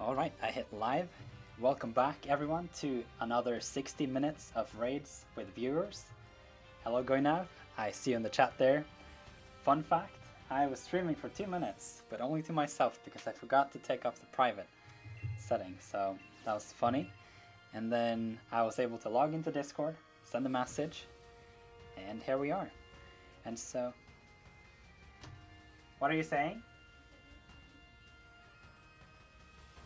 Alright, I hit live. Welcome back everyone to another 60 minutes of raids with viewers. Hello Goinav, I see you in the chat there. Fun fact, I was streaming for 2 minutes, but only to myself because I forgot to take off the private setting, so that was funny. And then I was able to log into Discord, send a message, and here we are. And so, what are you saying?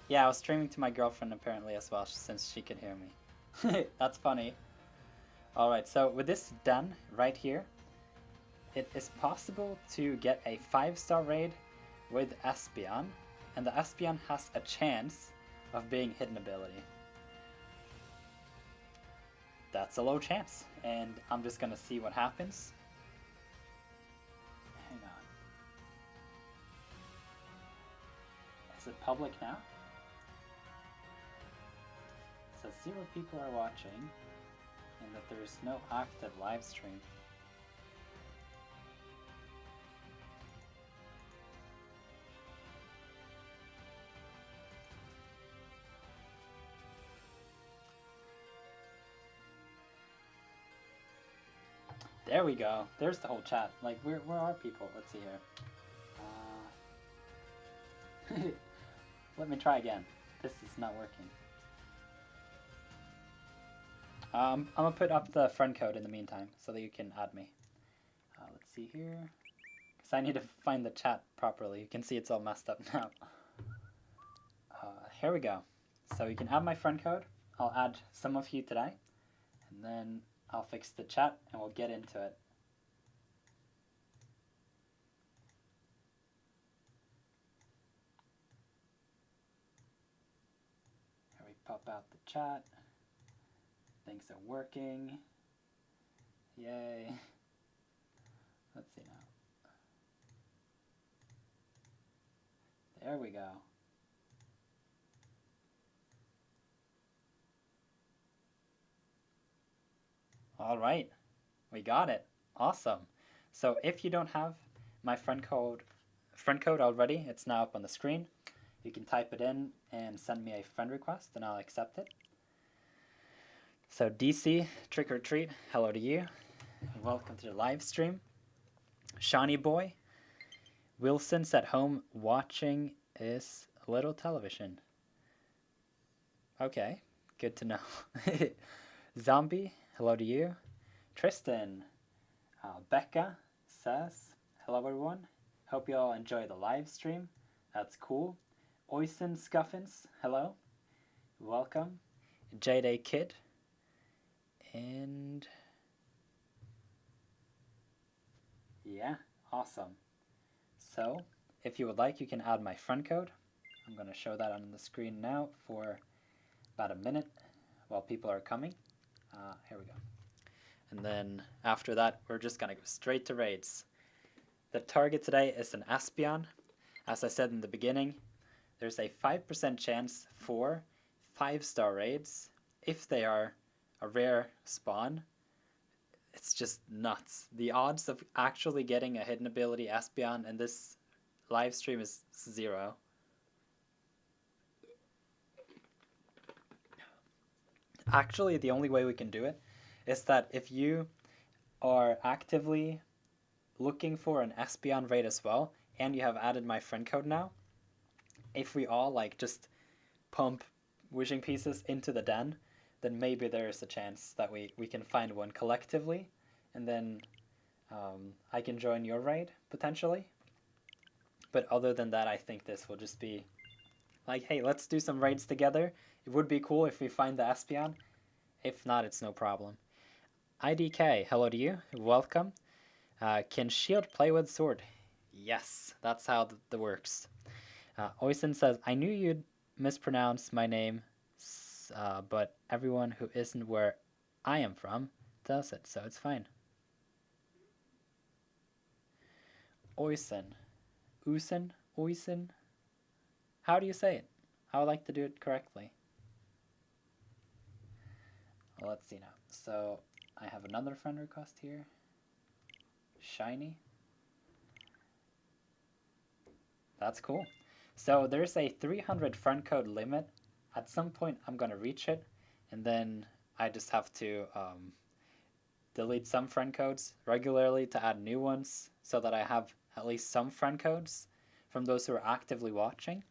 Yeah, I was streaming to my girlfriend apparently as well, since she could hear me. That's funny. Alright, so with this done right here, it is possible to get a 5-star raid with Espeon, and the Espeon has a chance of being Hidden Ability. That's a low chance, and I'm just gonna see what happens. Hang on. Is it public now? It says 0 people are watching, and that there is no active live stream. There we go. There's the whole chat. Like, where are people? Let's see here. Let me try again. This is not working. I'm gonna put up the friend code in the meantime so that you can add me. Let's see here. Because I need to find the chat properly. You can see it's all messed up now. Here we go. So you can add my friend code. I'll add some of you today. And then I'll fix the chat and we'll get into it. Here we pop out the chat. Things are working. Yay. Let's see now. There we go. All right, we got it. Awesome. So if you don't have my friend code already, it's now up on the screen. You can type it in and send me a friend request and I'll accept it. So DC, Trick or Treat, hello to you. Welcome to the live stream. Shawnee Boy, Wilson's at home watching is a little television. Okay, good to know. Zombie, hello to you. Tristan, Becca says, hello everyone. Hope you all enjoy the live stream. That's cool. Oisin Scuffins, hello. Welcome. Jade Kid. And yeah, awesome. So if you would like, you can add my friend code. I'm going to show that on the screen now for about a minute while people are coming. Here we go. And then after that, we're just going to go straight to raids. The target today is an Espeon. As I said in the beginning, there's a 5% chance for 5-star raids if they are a rare spawn. It's just nuts. The odds of actually getting a Hidden Ability Espeon in this live stream is 0. Actually, the only way we can do it is that if you are actively looking for an Espeon raid as well, and you have added my friend code now, if we all like just pump wishing pieces into the den, then maybe there is a chance that we can find one collectively, and then I can join your raid, potentially. But other than that, I think this will just be like, hey, let's do some raids together. It would be cool if we find the Espeon. If not, it's no problem. IDK, hello to you. Welcome. Can Shield play with Sword? Yes, that's how the works. Oisin says, I knew you'd mispronounce my name, but everyone who isn't where I am from does it, so it's fine. Oisin. Oisin? How do you say it? I would like to do it correctly. Well, let's see now. So I have another friend request here. Shiny. That's cool. So there's a 300 friend code limit. At some point, I'm going to reach it, and then I just have to delete some friend codes regularly to add new ones so that I have at least some friend codes from those who are actively watching.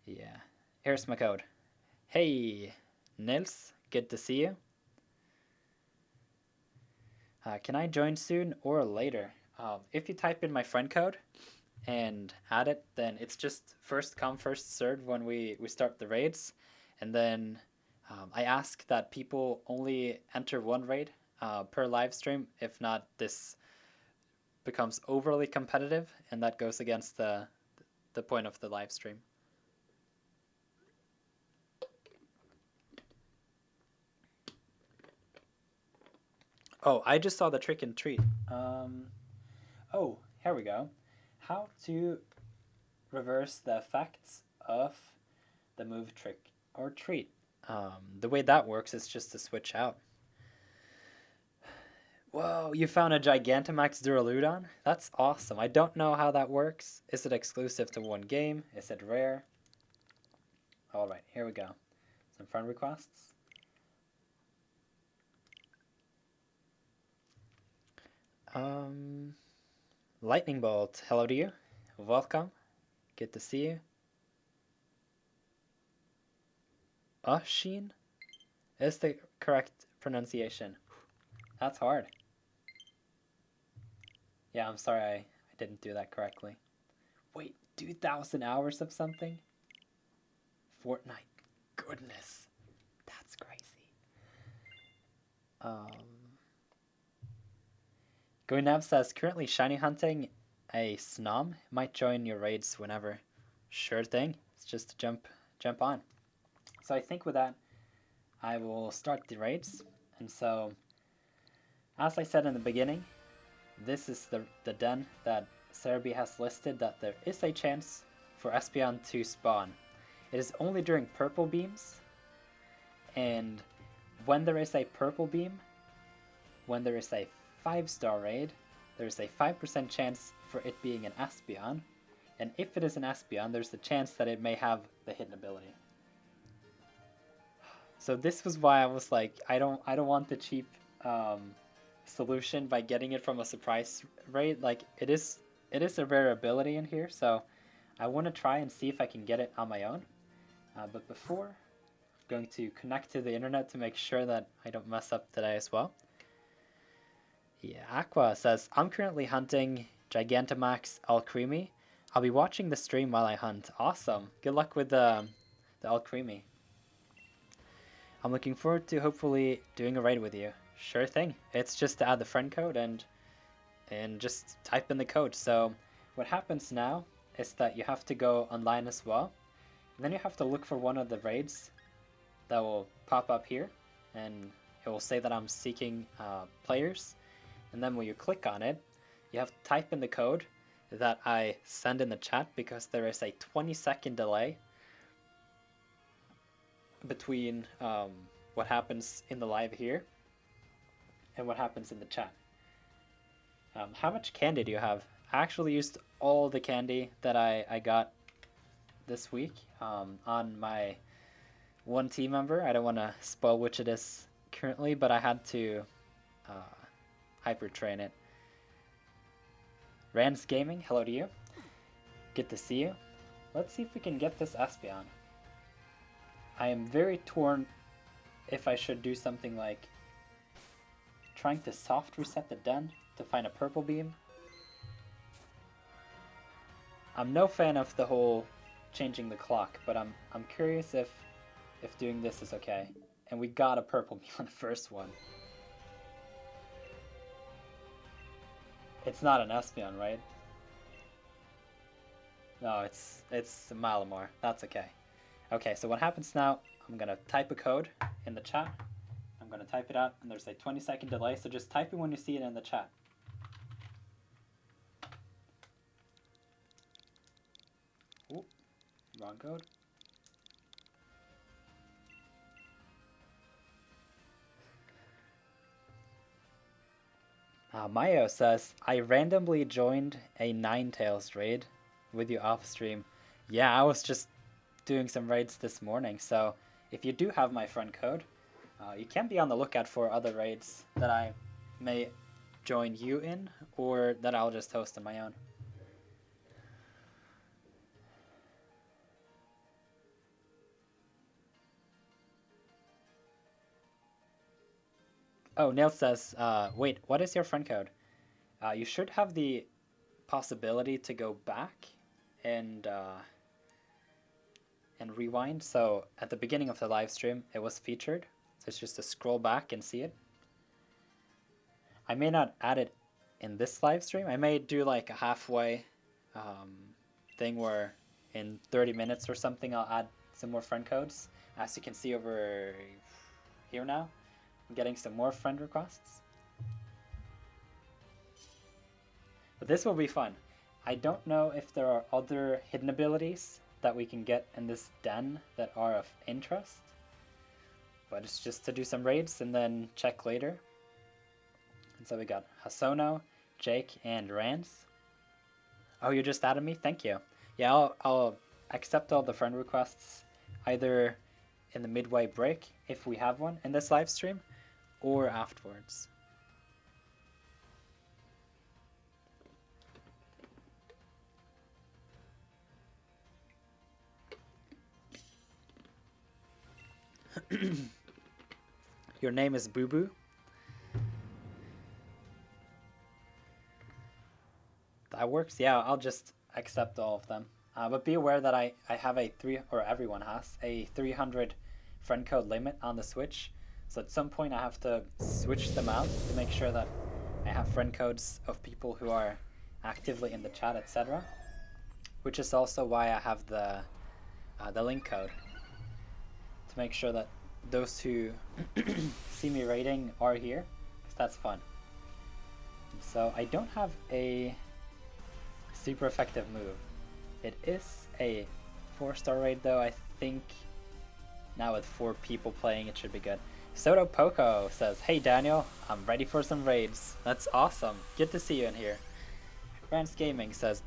Yeah. Here's my code. Hey, Nils, good to see you. Can I join soon or later? If you type in my friend code and add it, then it's just first come, first served when we start the raids. And then I ask that people only enter one raid per live stream. If not, this becomes overly competitive, and that goes against the point of the live stream. Oh, I just saw the trick and treat. Oh, here we go. How to reverse the effects of the move, trick, or treat. The way that works is just to switch out. Whoa, you found a Gigantamax Duraludon? That's awesome. I don't know how that works. Is it exclusive to one game? Is it rare? Alright, here we go. Some friend requests. Lightning Bolt, hello to you. Welcome. Good to see you. Sheen is the correct pronunciation. That's hard. Yeah, I'm sorry I didn't do that correctly. Wait, 2,000 hours of something? Fortnite. Goodness. That's crazy. Goinev says, currently shiny hunting a Snom. Might join your raids whenever. Sure thing. It's just to jump on. So I think with that, I will start the raids. And so, as I said in the beginning, this is the den that Cerebi has listed that there is a chance for Espeon to spawn. It is only during purple beams, and when there is a purple beam, when there is a 5-star raid, there is a 5% chance for it being an Espeon, and if it is an Espeon, there's the chance that it may have the hidden ability. So this was why I was like, I don't want the cheap solution by getting it from a surprise raid. Like it is a rare ability in here, so I want to try and see if I can get it on my own. But before, I'm going to connect to the internet to make sure that I don't mess up today as well. Yeah, Aqua says, I'm currently hunting Gigantamax Alcremie. I'll be watching the stream while I hunt. Awesome. Good luck with the Alcremie. I'm looking forward to hopefully doing a raid with you. Sure thing. It's just to add the friend code and just type in the code. So what happens now is that you have to go online as well. And then you have to look for one of the raids that will pop up here. And it will say that I'm seeking players. And then when you click on it, you have to type in the code that I send in the chat, because there is a 20-second delay between what happens in the live here and what happens in the chat. How much candy do you have? I actually used all the candy that I got this week on my one team member. I don't want to spoil which it is currently, but I had to hyper train it. Rans Gaming, hello to you. Good to see you. Let's see if we can get this Espeon. I am very torn if I should do something like trying to soft reset the den to find a purple beam. I'm no fan of the whole changing the clock, but I'm curious if doing this is okay. And we got a purple beam on the first one. It's not an Espeon, right? No, it's a Malamar. That's okay. Okay, so what happens now, I'm going to type a code in the chat. I'm going to type it out, and there's a 20-second delay, so just type it when you see it in the chat. Ooh, wrong code. Mayo says, I randomly joined a Ninetales raid with you off stream. Yeah, I was just doing some raids this morning, so if you do have my friend code, you can be on the lookout for other raids that I may join you in, or that I'll just host on my own. Oh, Neil says, wait, what is your friend code? You should have the possibility to go back and rewind. So at the beginning of the live stream, it was featured. So it's just to scroll back and see it. I may not add it in this live stream. I may do like a halfway thing where in 30 minutes or something, I'll add some more friend codes. As you can see over here now, I'm getting some more friend requests. But this will be fun. I don't know if there are other hidden abilities that we can get in this den that are of interest. But it's just to do some raids and then check later. And so we got Hasono, Jake, and Rance. Oh, you just added me? Thank you. Yeah, I'll accept all the friend requests either in the midway break, if we have one in this live stream, or afterwards. Your name is Boo Boo? That works? Yeah, I'll just accept all of them. But be aware that I have everyone has a 300 friend code limit on the Switch. So at some point I have to switch them out to make sure that I have friend codes of people who are actively in the chat, etc. Which is also why I have the link code. To make sure that those who see me raiding are here, because that's fun. So I don't have a super effective move. It is a 4-star raid though, I think. Now with 4 people playing, it should be good. Soto Poco says, hey Daniel, I'm ready for some raids. That's awesome. Good to see you in here. Rance Gaming says,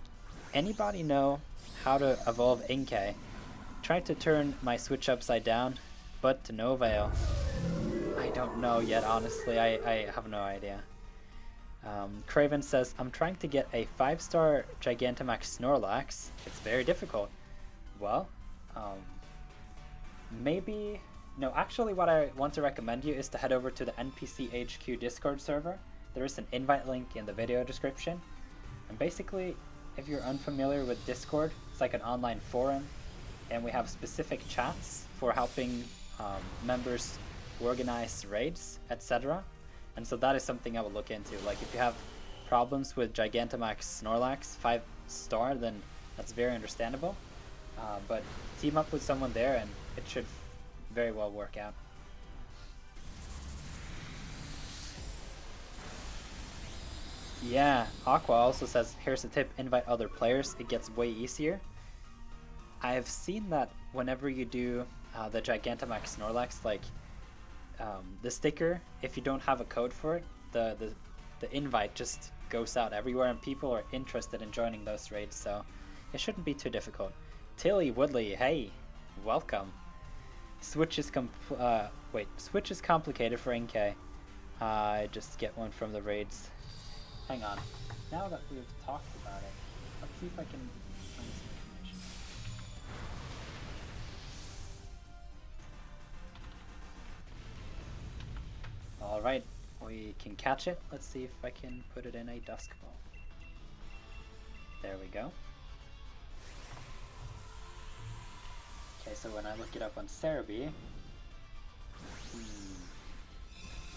anybody know how to evolve Inkay? Tried to turn my Switch upside down, but to no avail. I don't know yet, honestly. I have no idea. Craven says, I'm trying to get a 5-star Gigantamax Snorlax. It's very difficult. Well, maybe... No, actually what I want to recommend you is to head over to the NPC HQ Discord server. There is an invite link in the video description. And basically, if you're unfamiliar with Discord, it's like an online forum. And we have specific chats for helping members organize raids, etc. And so that is something I will look into. Like if you have problems with Gigantamax Snorlax 5-star, then that's very understandable. But team up with someone there and it should very well work out. Yeah, Aqua also says, here's a tip, invite other players, it gets way easier. I have seen that whenever you do the Gigantamax Snorlax, like the sticker, if you don't have a code for it, the invite just goes out everywhere and people are interested in joining those raids, so it shouldn't be too difficult. Tilly Woodley, hey, welcome. Switch is complicated for Inkay. I just get one from the raids. Hang on. Now that we've talked about it, let's see if I can find some information. Alright, we can catch it. Let's see if I can put it in a Dusk Ball. There we go. Okay, so when I look it up on Cerebi, it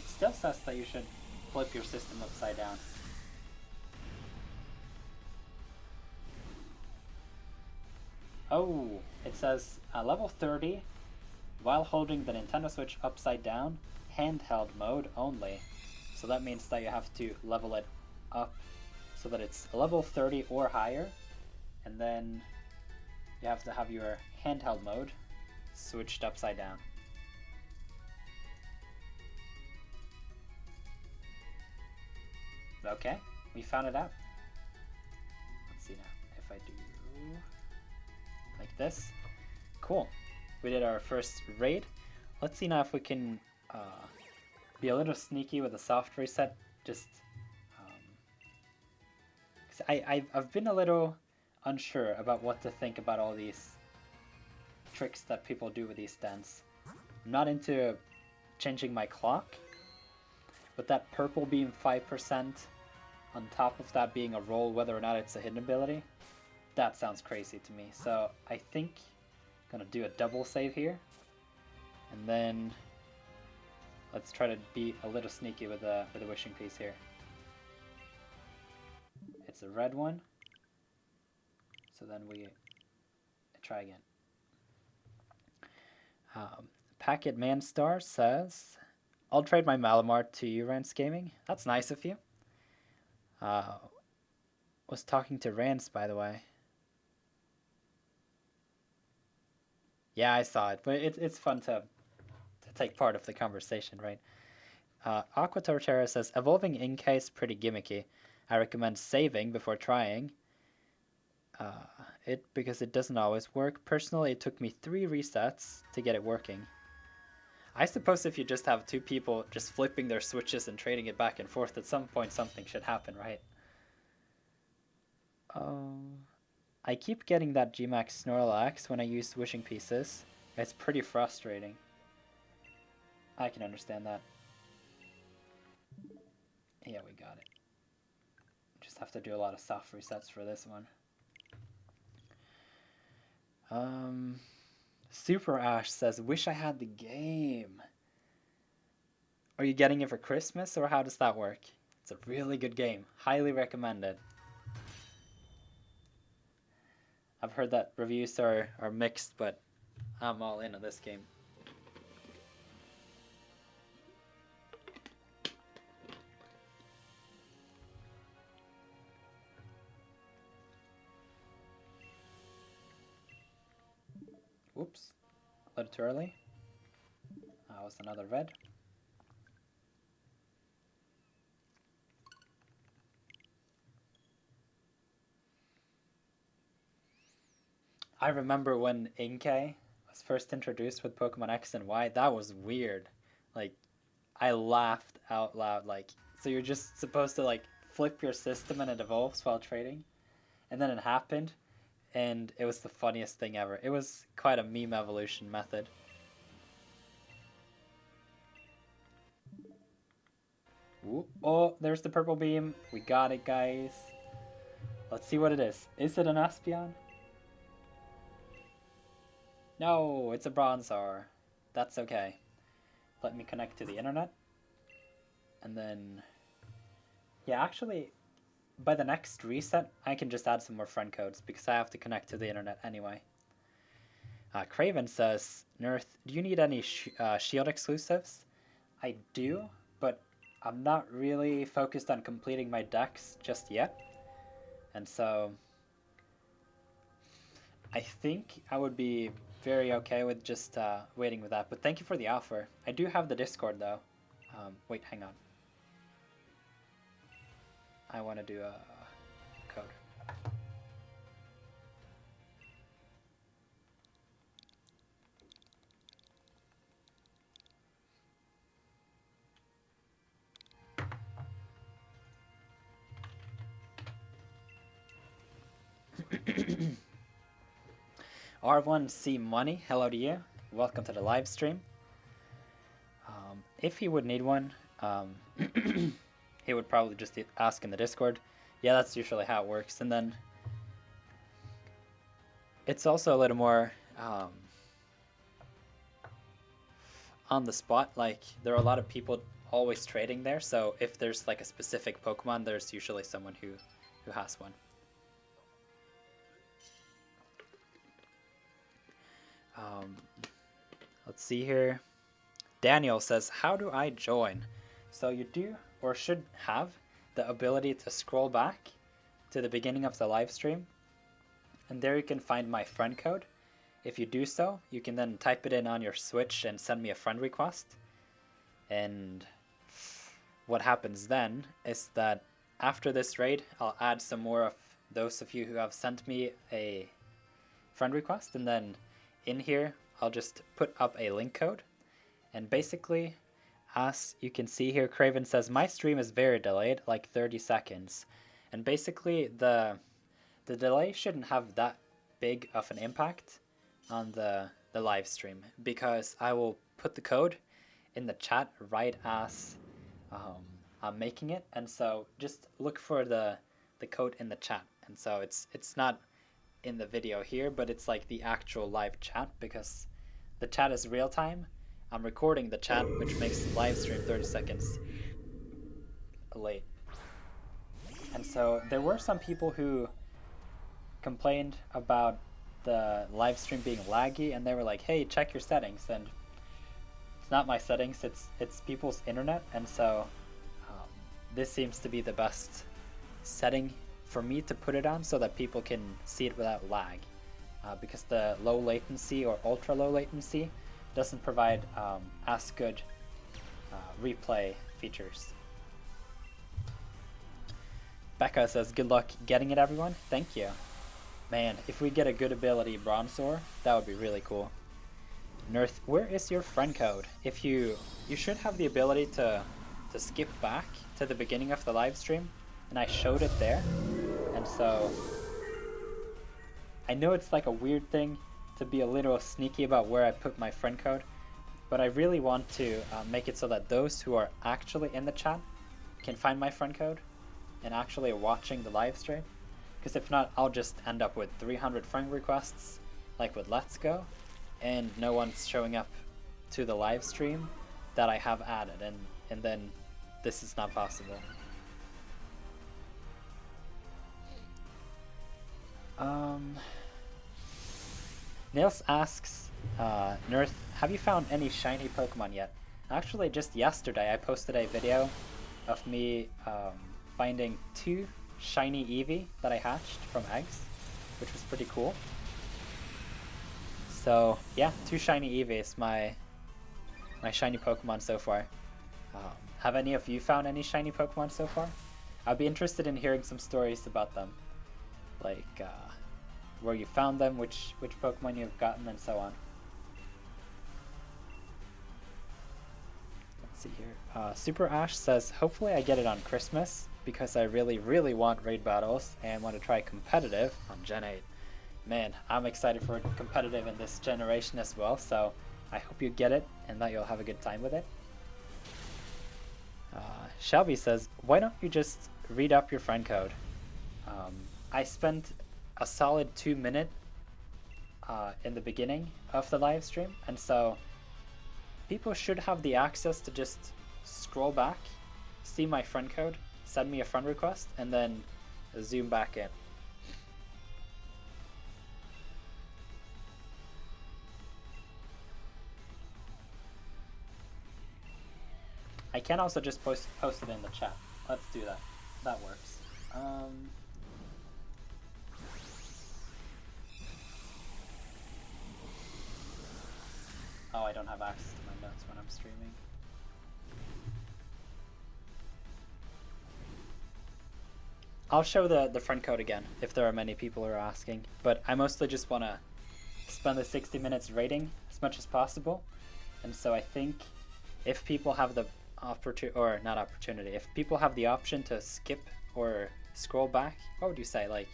still says that you should flip your system upside down. Oh, it says level 30 while holding the Nintendo Switch upside down, handheld mode only. So that means that you have to level it up so that it's level 30 or higher, and then you have to have your handheld mode switched upside down. Okay, we found it out. Let's see now if I do like this. Cool. We did our first raid. Let's see now if we can be a little sneaky with a soft reset. Just, 'cause I've been a little unsure about what to think about all these tricks that people do with these stands. I'm not into changing my clock, but that purple beam 5% on top of that being a roll, whether or not it's a hidden ability, that sounds crazy to me. So I think I'm gonna do a double save here, and then let's try to be a little sneaky with the wishing piece here. It's a red one, so then we try again. Packet Manstar says, I'll trade my Malamar to you, Rance Gaming. That's nice of you. Was talking to Rance, by the way. Yeah, I saw it, but it's fun to take part of the conversation, right? Aqua Torterra says, evolving Inkay is pretty gimmicky. I recommend saving before trying it because it doesn't always work. Personally, it took me 3 resets to get it working. I suppose if you just have 2 people just flipping their switches and trading it back and forth, at some point something should happen, right? I keep getting that Gmax Snorlax when I use wishing pieces. It's pretty frustrating. I can understand that. Yeah, we got it. Just have to do a lot of soft resets for this one. Super Ash says, wish I had the game. Are you getting it for Christmas, or how does that work? It's a really good game. Highly recommended. I've heard that reviews are mixed, but I'm all in on this game. Whoops. A little too early. That was another red. I remember when Inkay was first introduced with Pokemon X and Y, that was weird. Like, I laughed out loud. Like, so you're just supposed to like flip your system and it evolves while trading? And then it happened, and it was the funniest thing ever. It was quite a meme evolution method. Ooh, oh, there's the purple beam. We got it, guys. Let's see what it is. Is it an Espeon? No, it's a Bronzor. That's okay. Let me connect to the internet. And then... yeah, actually, by the next reset, I can just add some more friend codes because I have to connect to the internet anyway. Craven says, Nirth, do you need any Shield exclusives? I do, but I'm not really focused on completing my decks just yet. And so I think I would be very okay with just waiting with that. But thank you for the offer. I do have the Discord though. Wait, hang on. I want to do a code. R1C Money, hello to you. Welcome to the live stream. If he would need one, he would probably just ask in the Discord. Yeah, that's usually how it works. And then it's also a little more on the spot. Like, there are a lot of people always trading there, so if there's like a specific Pokemon, there's usually someone who has one. Let's see here. Daniel says, how do I join? So you do or should have the ability to scroll back to the beginning of the live stream, and there you can find my friend code. If you do so, you can then type it in on your Switch and send me a friend request. And what happens then is that after this raid, I'll add some more of those of you who have sent me a friend request, and then in here I'll just put up a link code. And basically, as you can see here, Craven says my stream is very delayed, like 30 seconds. And basically the delay shouldn't have that big of an impact on the live stream, because I will put the code in the chat right as I'm making it, and so just look for the code in the chat. And so it's not in the video here, but it's like the actual live chat, because the chat is real time. I'm recording the chat, which makes the live stream 30 seconds late. And so there were some people who complained about the live stream being laggy, and they were like, hey, check your settings. And it's not my settings, it's people's internet. And so this seems to be the best setting for me to put it on so that people can see it without lag, because the low latency or ultra low latency doesn't provide as good replay features. Becca says, good luck getting it, everyone. Thank you. Man, if we get a good ability Bronzor, that would be really cool. Nirth, where is your friend code? If you should have the ability to skip back to the beginning of the live stream, and I showed it there. And so I know it's like a weird thing to be a little sneaky about where I put my friend code, but I really want to make it so that those who are actually in the chat can find my friend code and actually watching the live stream. Because if not, I'll just end up with 300 friend requests like with Let's Go, and no one's showing up to the live stream that I have added, and then this is not possible. Nils asks, Nirth, have you found any shiny Pokemon yet? Actually, just yesterday I posted a video of me finding 2 shiny Eevee that I hatched from eggs, which was pretty cool. So yeah, 2 shiny Eevees, my shiny Pokemon so far. Have any of you found any shiny Pokemon so far? I'd be interested in hearing some stories about them, like where you found them, which Pokemon you've gotten, and so on. Let's see here. Super Ash says, hopefully I get it on Christmas, because I really want raid battles and want to try competitive on Gen 8. Man, I'm excited for competitive in this generation as well, so I hope you get it and that you'll have a good time with it. Shelby says, why don't you just read up your friend code? I spent a solid 2 minutes in the beginning of the live stream, and so people should have the access to just scroll back, see my friend code, send me a friend request, and then zoom back in. I can also just post it in the chat. Let's do that. That works. Oh, I don't have access to my notes when I'm streaming. I'll show the friend code again if there are many people who are asking, but I mostly just want to spend the 60 minutes rating as much as possible. And so I think if people have the if people have the option to skip or scroll back, what would you say, like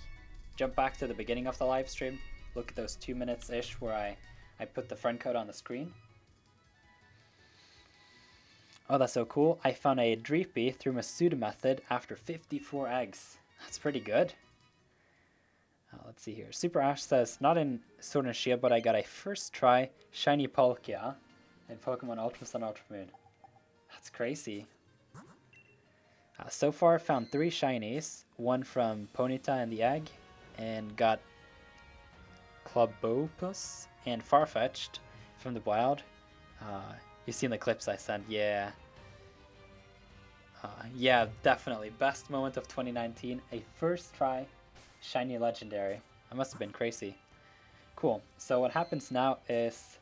jump back to the beginning of the live stream, look at those 2 minutes ish where I put the friend code on the screen. Oh, that's so cool. I found a Dreepy through my pseudo method after 54 eggs. That's pretty good. Let's see here. Super Ash says, not in Sword and Shield, but I got a first try shiny Palkia in Pokemon Ultra Sun Ultra Moon. That's crazy. So far, I found 3 shinies. One from Ponyta and the Egg, and got Clubopus and Farfetch'd from the wild. You've seen the clips I sent, yeah. Yeah, definitely. Best moment of 2019. A first try shiny legendary. I must have been crazy. Cool. So what happens now is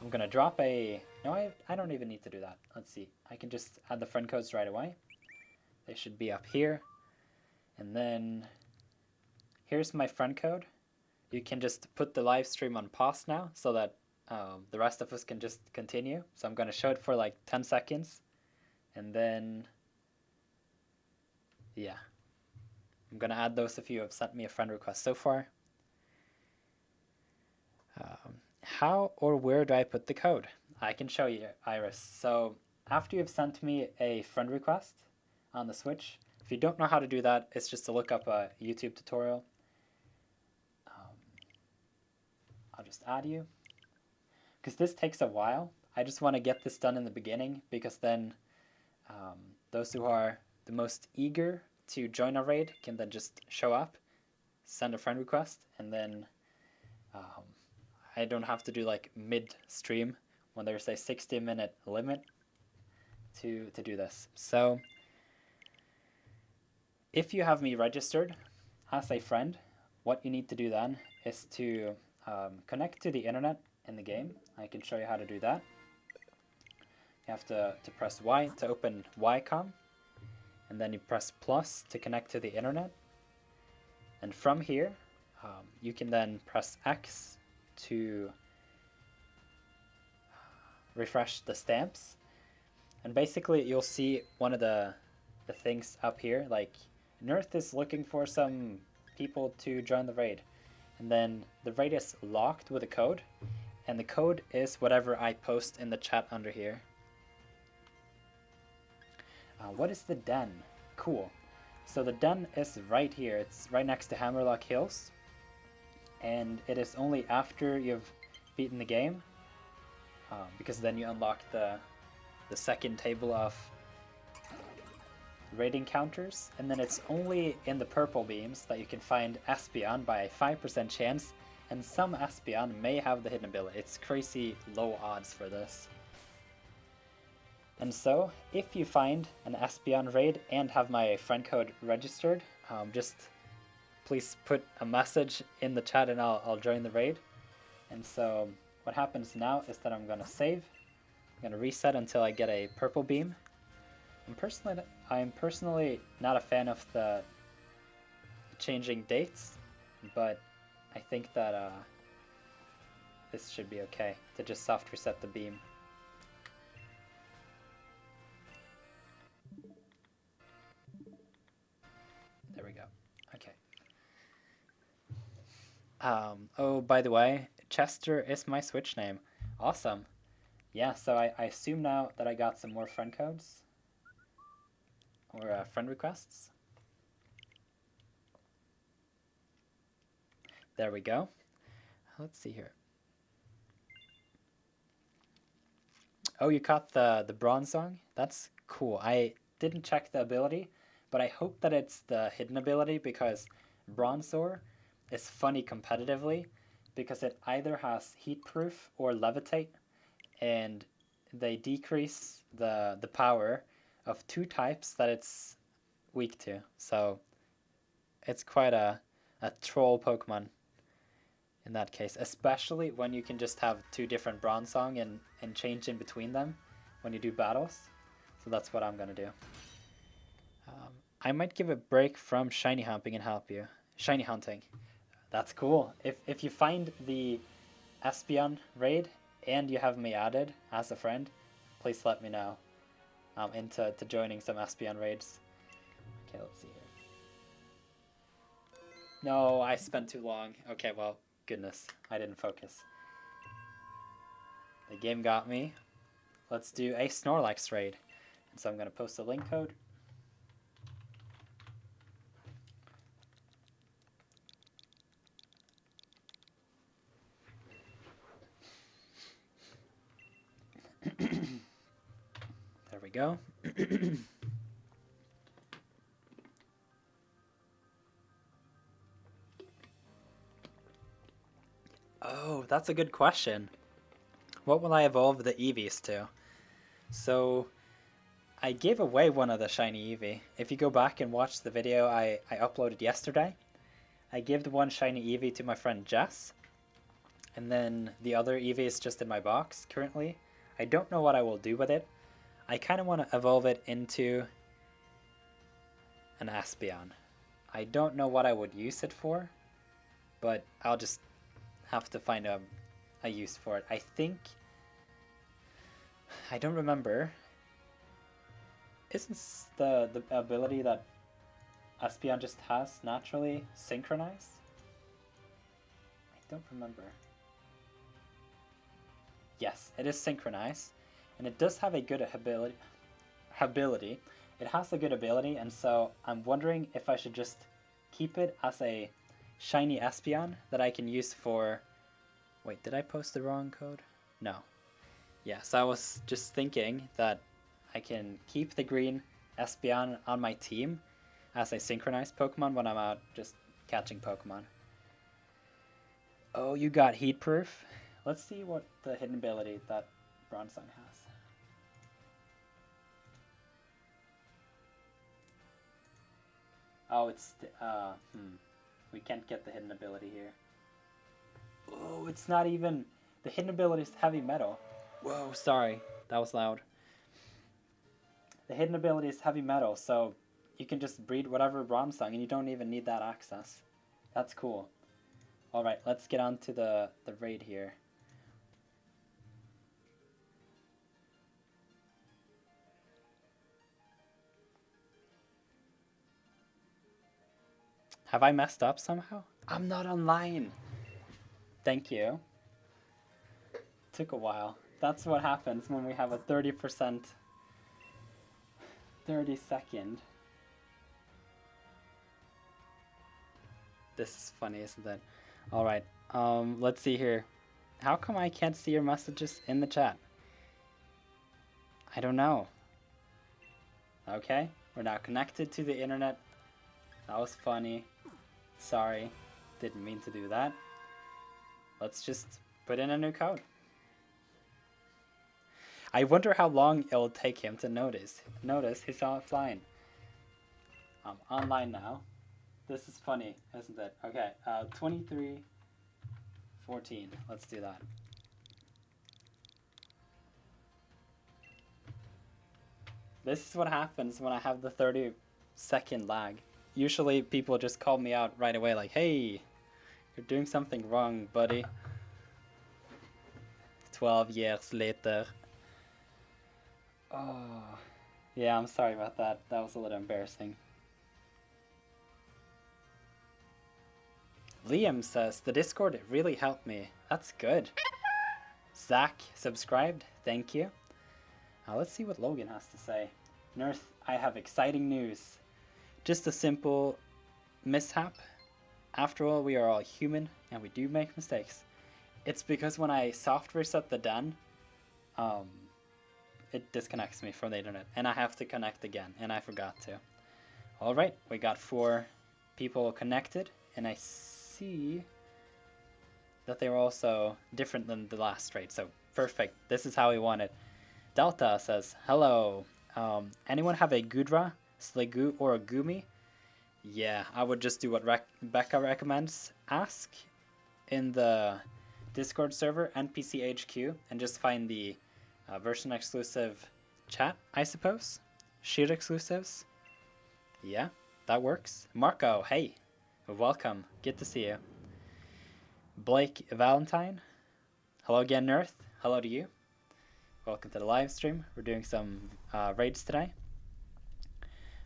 I'm going to drop a... No, I don't even need to do that. Let's see. I can just add the friend codes right away. They should be up here. And then here's my friend code. you can just put the live stream on pause now so that the rest of us can just continue. So I'm going to show it for like 10 seconds. And then, yeah. I'm going to add those of you who have sent me a friend request so far. How or where do I put the code? I can show you, Iris. So after you've sent me a friend request on the Switch, if you don't know how to do that, it's just to look up a YouTube tutorial. I'll just add you. Because this takes a while. I just want to get this done in the beginning, because then those who are the most eager to join a raid can then just show up, send a friend request, and then I don't have to do like mid-stream when there's a 60-minute limit to do this. So if you have me registered as a friend, what you need to do then is to connect to the internet in the game. I can show you how to do that. You have to press Y to open YCOM, and then you press plus to connect to the internet. And from here, you can then press X to refresh the stamps. And basically you'll see one of the things up here, like Nirth is looking for some people to join the raid. And then the raid is locked with a code, and the code is whatever I post in the chat under here. What is the den? Cool. So the den is right here. It's right next to Hammerlock Hills. And it is only after you've beaten the game, because then you unlock the second table of raid encounters, and then it's only in the purple beams that you can find Espeon by a 5% chance, and some Espeon may have the hidden ability. It's crazy low odds for this. And so, if you find an Espeon raid and have my friend code registered, just please put a message in the chat and I'll join the raid. And so what happens now is that I'm going to save. I'm going to reset until I get a purple beam. I'm personally not a fan of the changing dates, but I think that this should be okay to just soft reset the beam. There we go. Okay. Oh, by the way, Chester is my Switch name. Awesome. Yeah, so I assume now that I got some more friend codes or friend requests. There we go. Let's see here. Oh, you caught the bronze song? That's cool. I didn't check the ability, but I hope that it's the hidden ability, because Bronzor is funny competitively because it either has heat proof or levitate, and they decrease the power of two types that it's weak to. So it's quite a troll Pokemon in that case, especially when you can just have two different bronze song and change in between them when you do battles. So that's what I'm gonna do. I might give a break from shiny hunting and help you. Shiny hunting. That's cool. If you find the Espeon raid and you have me added as a friend, please let me know. I'm into joining some Espeon raids. Okay, let's see here. No, I spent too long. Okay, well, goodness, I didn't focus. The game got me. Let's do a Snorlax raid. And so I'm going to post the link code. There we go. Oh, that's a good question. What will I evolve the Eevees to? So, I gave away one of the shiny Eevee. If you go back and watch the video I uploaded yesterday, I gave the one shiny Eevee to my friend Jess. And then the other Eevee is just in my box currently. I don't know what I will do with it. I kind of want to evolve it into an Espeon. I don't know what I would use it for. but I'll just have to find a use for it. I think, I don't remember. Isn't the ability that Espeon just has naturally synchronize? I don't remember. Yes, it is synchronize, and it does have a good ability. It has a good ability, and so I'm wondering if I should just keep it as a shiny Espeon that I can use for... Wait, did I post the wrong code? No. Yes, I was just thinking that I can keep the green Espeon on my team as a synchronized Pokemon when I'm out just catching Pokemon. Oh, you got Heat Proof? Let's see what the hidden ability that Bronzong has. Oh, it's... we can't get the hidden ability here. Oh, it's not even... The hidden ability is Heavy Metal. Whoa, sorry. That was loud. The hidden ability is Heavy Metal, so you can just breed whatever Bronzong and you don't even need that access. That's cool. Alright, let's get on to the raid here. Have I messed up somehow? I'm not online. Thank you. Took a while. That's what happens when we have a 30% 30 second. This is funny, isn't it? Alright, let's see here. How come I can't see your messages in the chat? I don't know. Okay, we're now connected to the internet. That was funny. Sorry, didn't mean to do that. Let's just put in a new code. I wonder how long it'll take him to notice he's offline. I'm online now. This is funny, isn't it? Okay, 23:14. Let's do that. This is what happens when I have the 30-second lag. Usually people just call me out right away like, hey, you're doing something wrong, buddy. 12 years later. Oh, yeah, I'm sorry about that. That was a little embarrassing. Liam says, the Discord really helped me. That's good. Zach subscribed. Thank you. Now let's see what Logan has to say. Nirth, I have exciting news. Just a simple mishap. After all, we are all human and we do make mistakes. It's because when I soft reset the den, it disconnects me from the internet and I have to connect again, and I forgot to. Alright, we got 4 people connected, and I see that they were also different than the last raid, so perfect. This is how we want it. Delta says, hello. Anyone have a Gudra, Sliggoo, or a Gumi? Yeah, I would just do what Becca recommends. Ask in the Discord server, NPC HQ, and just find the version exclusive chat, I suppose. Sheer exclusives. Yeah, that works. Marco, hey, welcome. Good to see you. Blake Valentine. Hello again, Nirth. Hello to you. Welcome to the live stream. We're doing some raids today.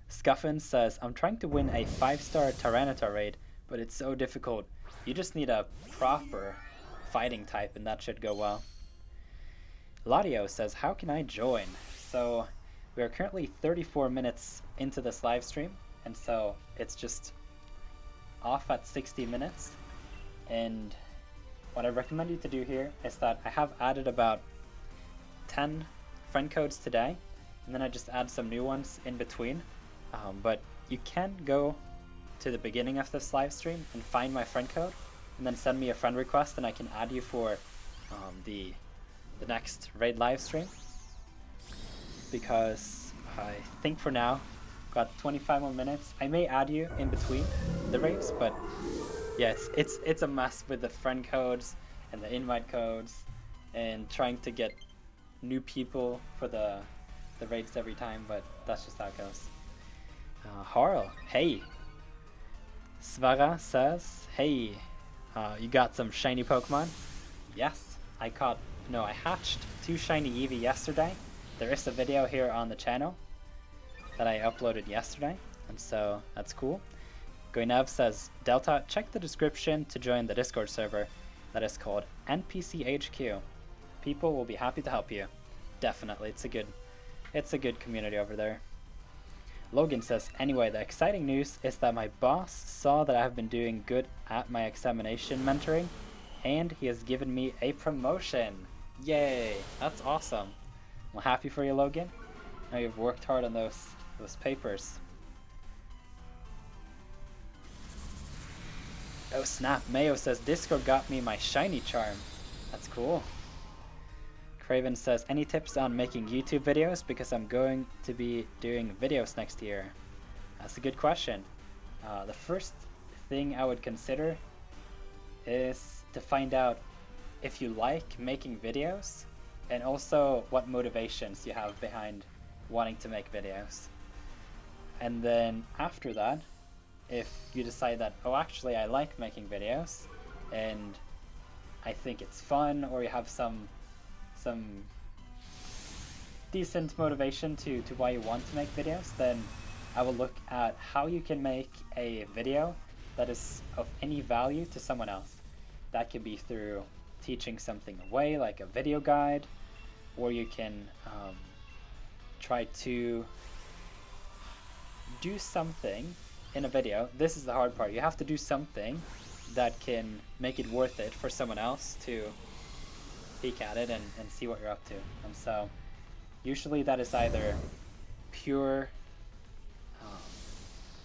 Scuffin says, I'm trying to win a 5-star Tyranitar raid, but it's so difficult. You just need a proper fighting type and that should go well. Ladio says, how can I join? So we are currently 34 minutes into this live stream, and so it's just off at 60 minutes. And what I recommend you to do here is that I have added about 10 friend codes today, and then I just add some new ones in between. But you can go to the beginning of this live stream and find my friend code, and then send me a friend request, and I can add you for the next raid live stream. Because I think for now, got 25 more minutes. I may add you in between the raids, but yeah, it's a mess with the friend codes and the invite codes, and trying to get new people for the raids every time, but that's just how it goes. Harl, hey. Svara says, hey, You got some shiny Pokemon? Yes, I hatched 2 shiny Eevee yesterday. There is a video here on the channel that I uploaded yesterday, and so that's cool. Goinev says, Delta, check the description to join the Discord server that is called NPCHQ. People will be happy to help you. Definitely, it's a good community over there. Logan says, anyway, the exciting news is that my boss saw that I have been doing good at my examination mentoring, and he has given me a promotion. Yay, that's awesome. I'm happy for you, Logan. Now you've worked hard on those papers. Oh snap, Mayo says, Discord got me my shiny charm. That's cool. Craven says, any tips on making YouTube videos? Because I'm going to be doing videos next year. That's a good question. The first thing I would consider is to find out if you like making videos and also what motivations you have behind wanting to make videos. And then after that, if you decide that, oh, actually I like making videos and I think it's fun, or you have some decent motivation to why you want to make videos, then I will look at how you can make a video that is of any value to someone else. That could be through teaching something away, like a video guide, or you can try to do something in a video. This is the hard part. You have to do something that can make it worth it for someone else to peek at it and see what you're up to. And so usually that is either pure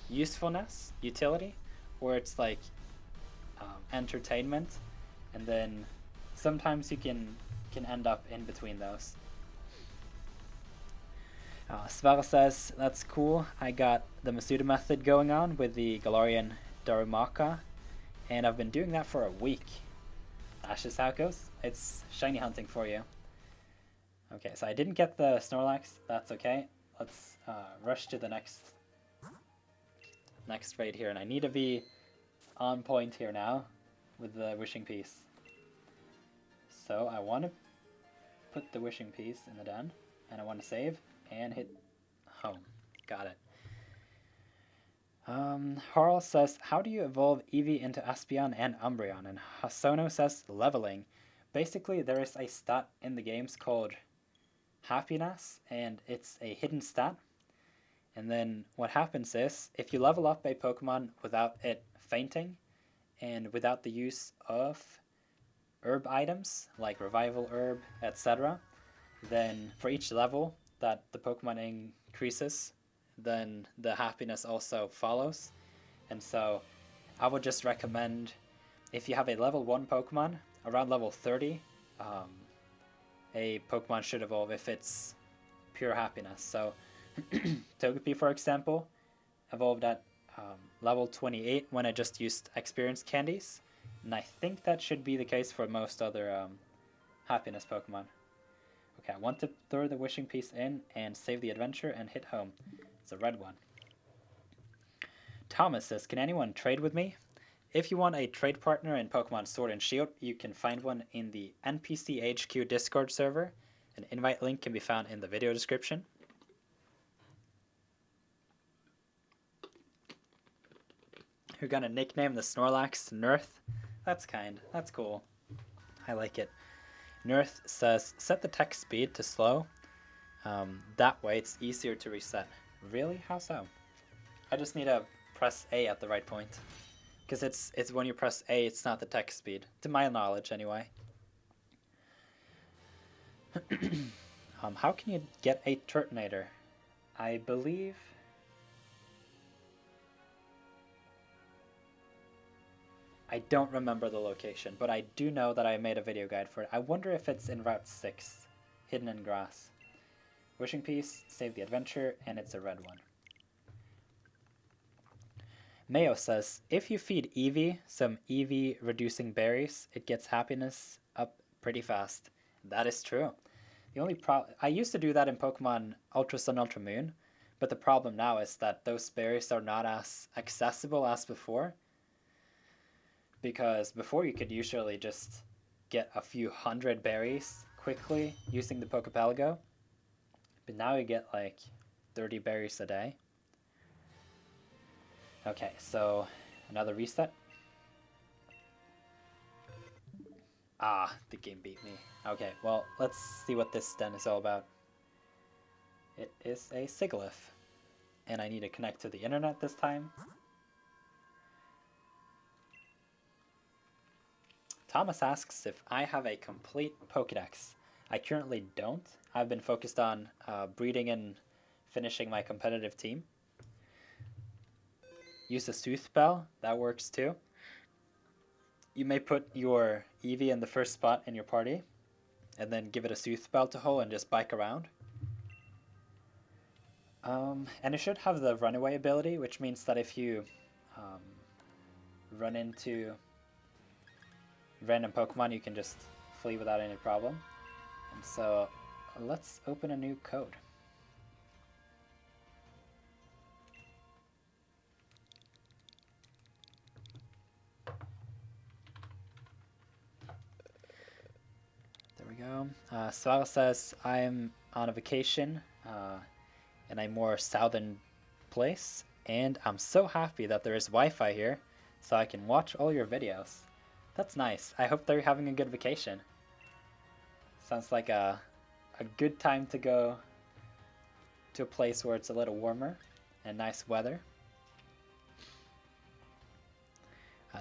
usefulness, utility, or it's like entertainment, and then sometimes you can end up in between those. Sverre says, that's cool. I got the Masuda method going on with the Galarian Darumaka, and I've been doing that for a week. That's just how it goes. It's shiny hunting for you. Okay, so I didn't get the Snorlax. That's okay. Let's rush to the next raid here, and I need to be on point here now with the wishing piece. So I want to put the wishing piece in the den, and I want to save and hit home. Got it. Harl says, how do you evolve Eevee into Espeon and Umbreon? And Hasono says, leveling. Basically, there is a stat in the games called happiness, and it's a hidden stat. And then what happens is, if you level up a Pokemon without it fainting, and without the use of herb items, like Revival Herb, etc., then for each level that the Pokemon increases, then the happiness also follows. And so I would just recommend, if you have a level 1 Pokemon, around level 30, a Pokemon should evolve if it's pure happiness. So Togepi, for example, evolved at level 28 when I just used experience candies, and I think that should be the case for most other happiness Pokemon. Okay, I want to throw the wishing piece in and save the adventure and hit home. It's a red one. Thomas says, can anyone trade with me? If you want a trade partner in Pokemon Sword and Shield, you can find one in the NPC HQ Discord server. An invite link can be found in the video description. You're gonna nickname the Snorlax Nirth? That's kind. That's cool. I like it. Nirth says, set the text speed to slow. That way it's easier to reset. Really? How so? I just need to press A at the right point. Because it's when you press A, it's not the text speed. To my knowledge, anyway. How can you get a Turtonator? I believe... I don't remember the location, but I do know that I made a video guide for it. I wonder if it's in Route 6, hidden in grass. Wishing piece, save the adventure, and it's a red one. Mayo says, if you feed Eevee some Eevee reducing berries, it gets happiness up pretty fast. That is true. The only problem, I used to do that in Pokemon Ultra Sun, Ultra Moon, but the problem now is that those berries are not as accessible as before. because before you could usually just get a few hundred berries quickly using the Pokepelago, but now you get like 30 berries a day. Okay, so another reset. Ah, the game beat me. Okay, well, let's see what this den is all about. It is a Sigilyph, and I need to connect to the internet this time. Thomas asks if I have a complete Pokédex. I currently don't. I've been focused on breeding and finishing my competitive team. Use a Sooth Bell, that works too. You may put your Eevee in the first spot in your party, and then give it a Sooth Bell to hold and just bike around. And it should have the runaway ability, which means that if you run into random Pokemon, you can just flee without any problem. And so let's open a new code. There we go. Svara says, I'm on a vacation in a more southern place, and I'm so happy that there is Wi-Fi here so I can watch all your videos. That's nice. I hope they're having a good vacation. Sounds like a good time to go to a place where it's a little warmer and nice weather.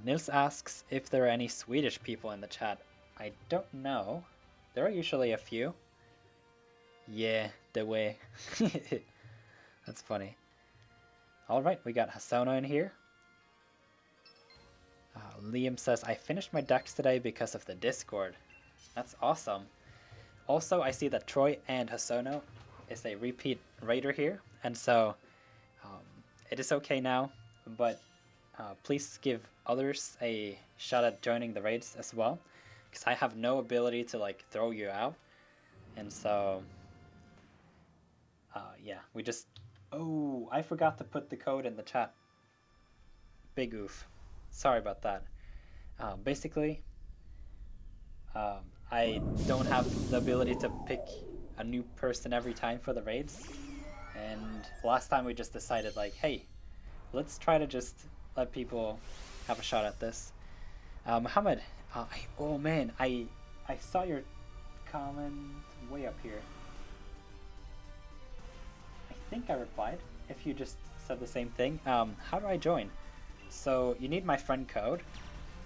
Nils asks if there are any Swedish people in the chat. I don't know. There are usually a few. Yeah, the way. That's funny. Alright, we got Hasono in here. Liam says, I finished my decks today because of the Discord. That's awesome. Also, I see that Troy and Hasono is a repeat raider here, and so it is okay now, but please give others a shot at joining the raids as well, because I have no ability to like throw you out, and so yeah, we just... Oh, I forgot to put the code in the chat. Big oof. Sorry about that. Basically, I don't have the ability to pick a new person every time for the raids. And last time we just decided like, hey, let's try to just let people have a shot at this. Muhammad, oh man, I saw your comment way up here. I think I replied, if you just said the same thing. How do I join? So you need my friend code,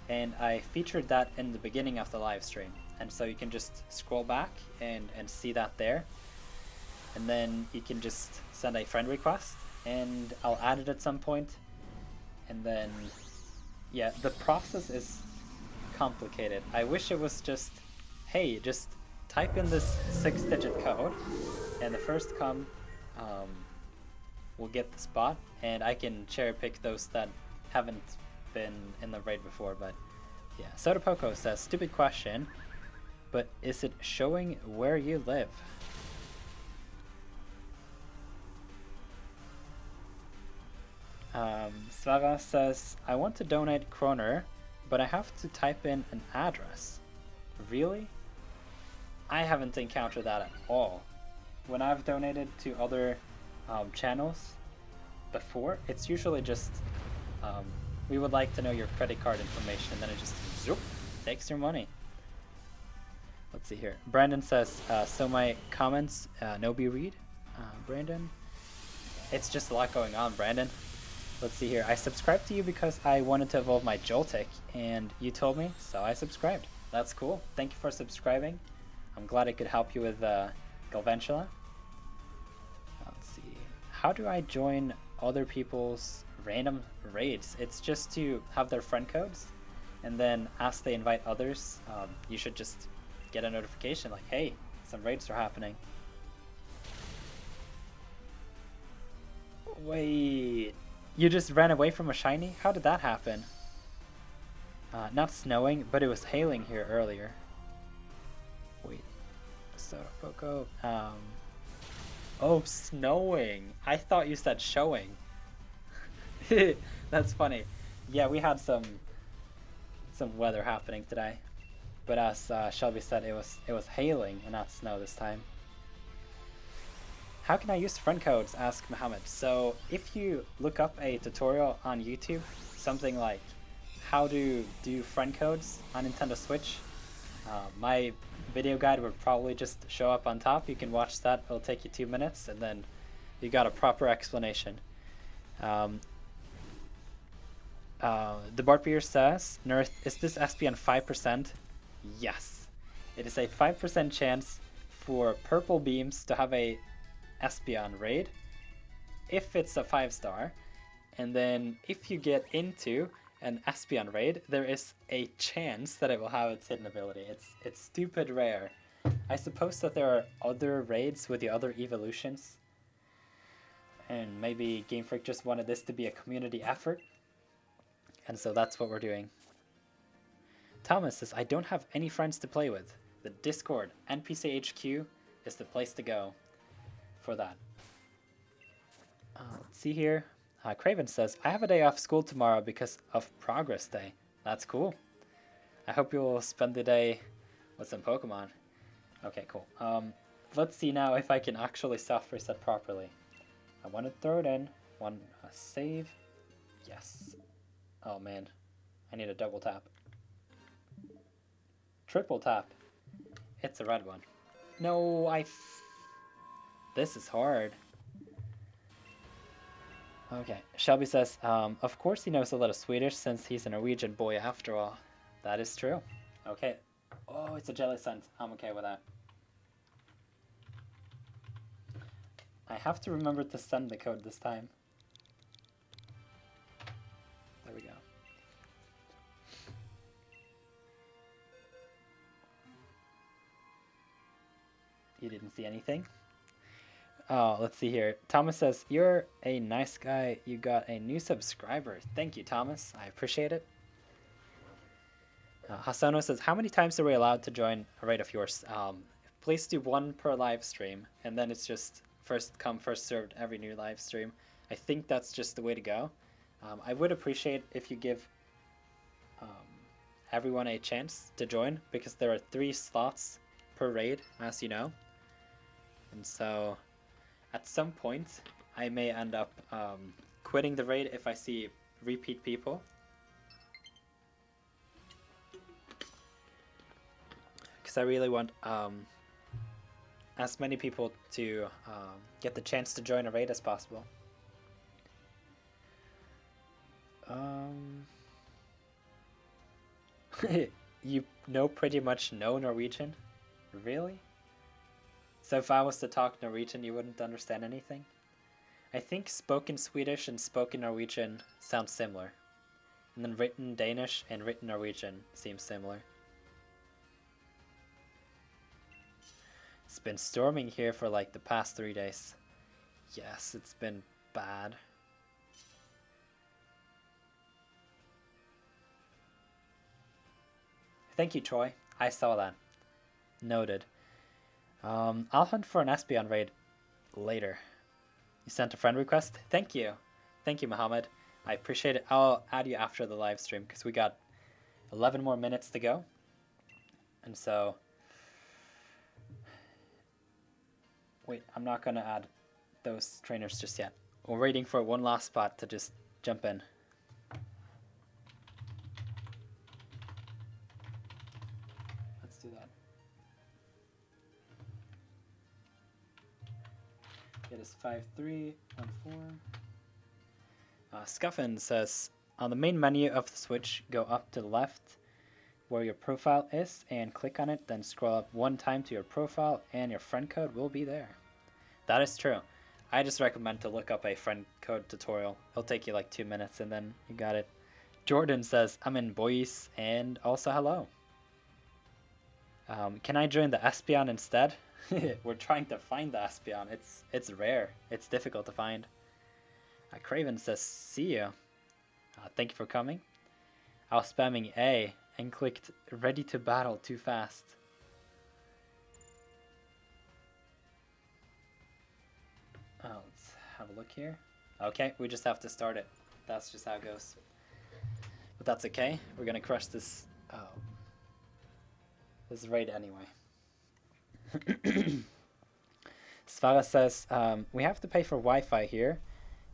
and I featured that in the beginning of the live stream. And so you can just scroll back and see that there. And then you can just send a friend request, and I'll add it at some point. And then, yeah, the process is complicated. I wish it was just, hey, just type in this 6-digit code, and the first come will get the spot, and I can cherry pick those that haven't been in the raid before. But yeah, Soda Poco says, stupid question, but is it showing where you live? Svara says, I want to donate kroner, but I have to type in an address. Really? I haven't encountered that at all. When I've donated to other channels before, it's usually just we would like to know your credit card information, then it just zoop, takes your money. Let's see here. Brandon says, so my comments no be read. Brandon, it's just a lot going on, Brandon. Let's see here. I subscribed to you because I wanted to evolve my Joltik, and you told me, so I subscribed. That's cool. Thank you for subscribing. I'm glad I could help you with Galvantula. Let's see. How do I join other people's random raids? It's just to have their friend codes, and then as they invite others, you should just get a notification like, hey, some raids are happening. Wait, you just ran away from a shiny? How did that happen? Not snowing, but it was hailing here earlier. Wait, Soda Poco. Oh, snowing. I thought you said showing. That's funny. Yeah, we had some some weather happening today. But as Shelby said, it was hailing and not snow this time. How can I use friend codes? Asked Mohammed. So if you look up a tutorial on YouTube, something like how to do friend codes on Nintendo Switch, my video guide would probably just show up on top. You can watch that. It'll take you 2 minutes, and then you got a proper explanation. The Bart Beer says, Nirth, is this Espeon 5%? Yes. It is a 5% chance for purple beams to have a Espeon raid if it's a 5-star, and then if you get into an Espeon raid, there is a chance that it will have its hidden ability. It's stupid rare. I suppose that there are other raids with the other evolutions, and maybe Game Freak just wanted this to be a community effort, and so that's what we're doing. Thomas says, I don't have any friends to play with. The Discord, NPC HQ, is the place to go for that. Let's see here. Craven says, I have a day off school tomorrow because of Progress Day. That's cool. I hope you'll spend the day with some Pokemon. Okay, cool. Let's see now if I can actually soft reset properly. I want to throw it in. One save. Yes. Oh man, I need a double tap. Triple tap. It's a red one. No, this is hard. Okay, Shelby says, of course he knows a lot of Swedish since he's a Norwegian boy after all. That is true. Okay. Oh, it's a jelly scent. I'm okay with that. I have to remember to send the code this time. There we go. You didn't see anything? Oh, let's see here. Thomas says, you're a nice guy. You got a new subscriber. Thank you, Thomas. I appreciate it. Hasano says, how many times are we allowed to join a raid of yours? Please do 1 per live stream, and then it's just first come, first served every new live stream. I think that's just the way to go. I would appreciate if you give everyone a chance to join, because there are 3 slots per raid, as you know. And so at some point, I may end up quitting the raid if I see repeat people. Because I really want as many people to get the chance to join a raid as possible. You pretty much know Norwegian? Really? So if I was to talk Norwegian, you wouldn't understand anything? I think spoken Swedish and spoken Norwegian sound similar. And then written Danish and written Norwegian seems similar. It's been storming here for like the past 3 days. Yes, it's been bad. Thank you, Troy. I saw that. Noted. I'll hunt for an Espeon raid later. You sent a friend request? Thank you. Thank you, Mohammed. I appreciate it. I'll add you after the live stream because we got 11 more minutes to go. And so... Wait, I'm not going to add those trainers just yet. We're waiting for one last spot to just jump in. Let's do that. It is 5314. Scuffin says, on the main menu of the Switch, go up to the left where your profile is and click on it, then scroll up 1 time to your profile and your friend code will be there. That is true. I just recommend to look up a friend code tutorial. It'll take you like 2 minutes and then you got it. Jordan says, I'm in Boise and also hello. Can I join the Espeon instead? We're trying to find the Espeon. It's rare. It's difficult to find. Craven says, see you. Thank you for coming. I was spamming A and clicked ready to battle too fast. Let's have a look here. Okay, we just have to start it. That's just how it goes. But that's okay. We're gonna crush this this raid anyway. Svara says, we have to pay for Wi-Fi here,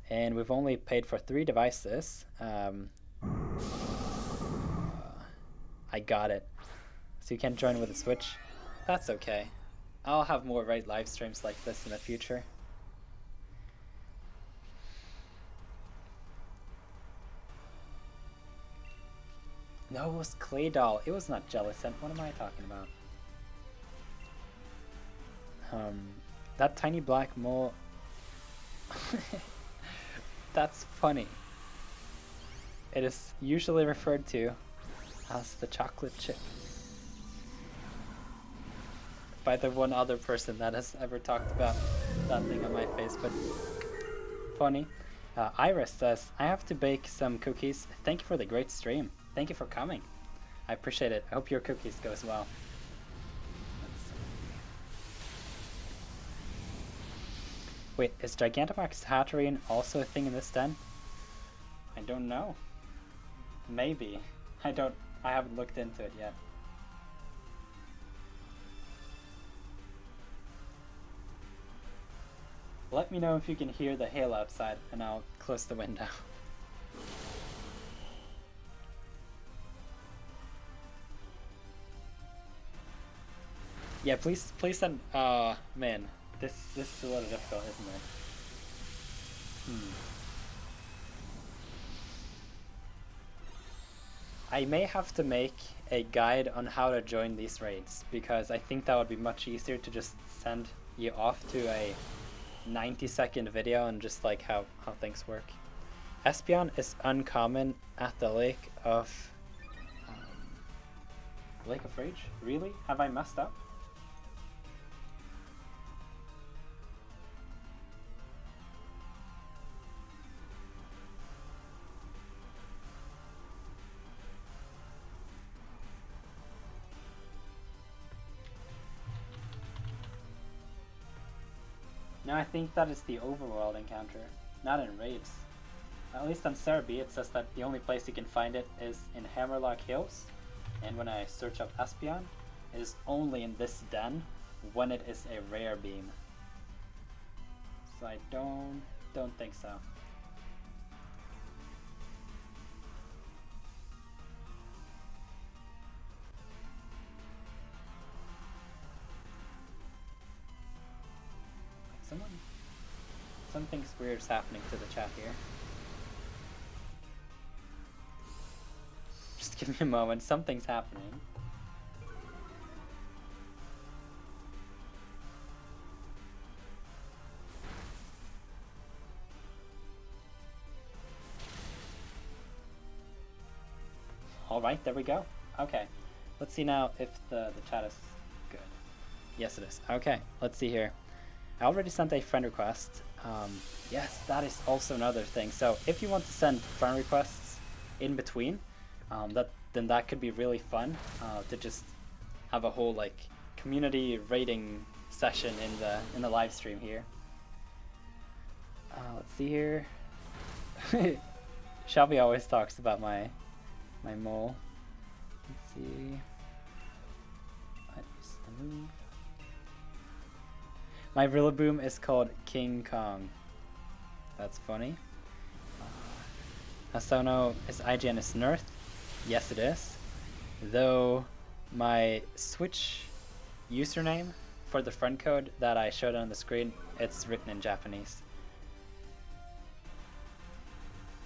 and we've only paid for 3 devices. I got it. So you can't join with a Switch. That's okay. I'll have more raid live streams like this in the future. No, it was Clay Doll. It was not Jellicent. What am I talking about? That tiny black mole. That's funny. It is usually referred to as the chocolate chip by the one other person that has ever talked about that thing on my face, but funny. Iris says, I have to bake some cookies. Thank you for the great stream. Thank you for coming. I appreciate it. I hope your cookies go as well. Wait, is Gigantamax Hatterene also a thing in this den? I don't know. Maybe. I haven't looked into it yet. Let me know if you can hear the hail outside, and I'll close the window. Yeah, please send. Man, this is a little difficult, isn't it? I may have to make a guide on how to join these raids, because I think that would be much easier to just send you off to a 90-second video and just like how things work. Espeon is uncommon at the Lake of Rage? Really? Have I messed up? No, I think that is the overworld encounter, not in raids. At least on Cerebi it says that the only place you can find it is in Hammerlock Hills, and when I search up Espeon, it is only in this den when it is a rare beam. So I don't think so. Something's weird is happening to the chat here. Just give me a moment, something's happening. Alright, there we go. Okay, let's see now if the chat is good. Yes it is. Okay, let's see here. I already sent a friend request. Yes, that is also another thing. So if you want to send friend requests in between, then that could be really fun to just have a whole like community rating session in the live stream here. Let's see here. Shelby always talks about my mole. Let's see. What is the move? My Rillaboom is called King Kong. That's funny. Hasono is IGN is Nirth. Yes it is. Though my Switch username for the friend code that I showed on the screen, it's written in Japanese.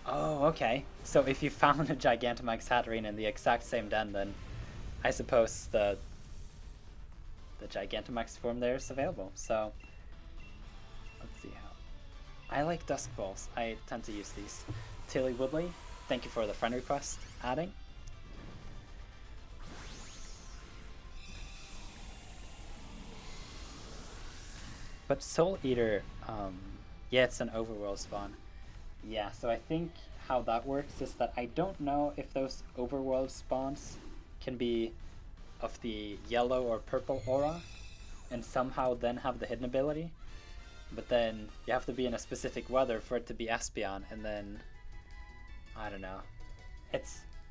Oh, okay. So if you found a Gigantamax Hatterene in the exact same den, then I suppose the Gigantamax form there is available. So let's see how. I like Dusk Balls. I tend to use these. Tilly Woodley, thank you for the friend request adding. But Soul Eater, yeah, it's an overworld spawn. Yeah, so I think how that works is that I don't know if those overworld spawns can be of the yellow or purple aura and somehow then have the hidden ability, but then you have to be in a specific weather for it to be Espeon, and then I don't know.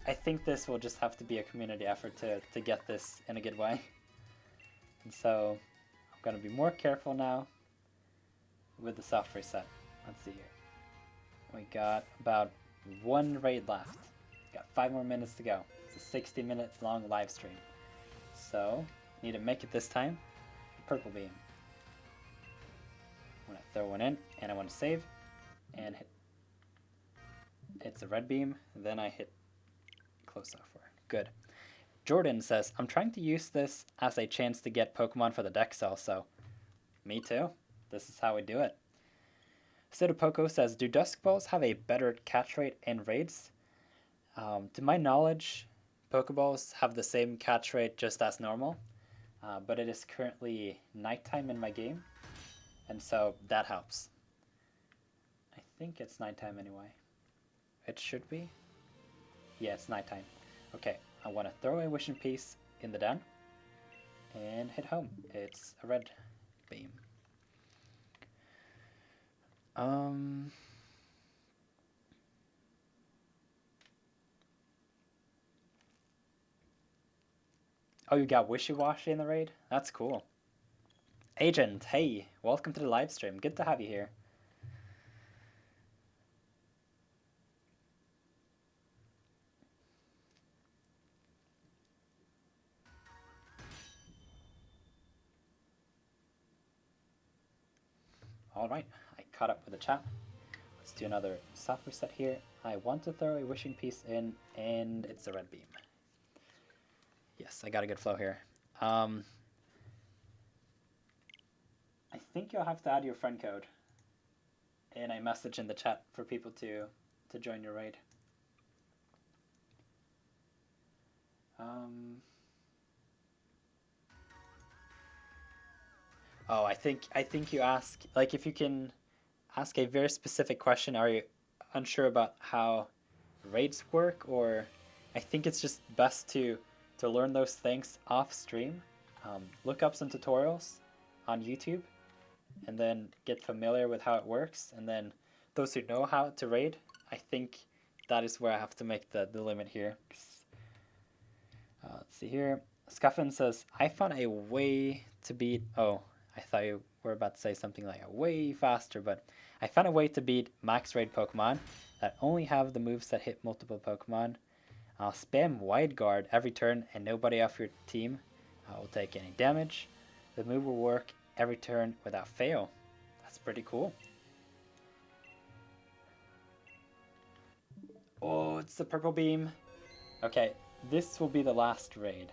I think this will just have to be a community effort to get this in a good way. And so I'm going to be more careful now with the soft reset. Let's see here. We got about 1 raid left. Got 5 more minutes to go. It's a 60-minute long live stream. So, need to make it this time. Purple beam. I'm going to throw one in, and I want to save, and hit. It's a red beam, then I hit close off. Good. Jordan says, I'm trying to use this as a chance to get Pokemon for the dex also. Me too. This is how we do it. Sidopoko says, do Dusk Balls have a better catch rate in raids? To my knowledge, Pokeballs have the same catch rate just as normal, but it is currently nighttime in my game, and so that helps. I think it's nighttime anyway. It should be? Yeah, it's nighttime. Okay, I want to throw a Wishing Piece in the den and hit home. It's a red beam. Oh, you got Wishy-Washy in the raid? That's cool. Agent, hey, welcome to the live stream. Good to have you here. Alright, I caught up with the chat. Let's do another soft reset here. I want to throw a Wishing Piece in, and it's a red beam. Yes, I got a good flow here. I think you'll have to add your friend code in a message in the chat for people to join your raid. Oh, I think you ask, like, if you can ask a very specific question. Are you unsure about how raids work, or I think it's just best to learn those things off stream. Look up some tutorials on YouTube, and then get familiar with how it works. And then those who know how to raid, I think that is where I have to make the limit here. Let's see here. Scuffin says, I found a way to beat... Oh, I thought you were about to say something like a way faster, but I found a way to beat max raid Pokemon that only have the moves that hit multiple Pokemon. Spam Wide Guard every turn and nobody off your team will take any damage. The move will work every turn without fail. That's pretty cool. Oh, it's the purple beam. Okay, this will be the last raid.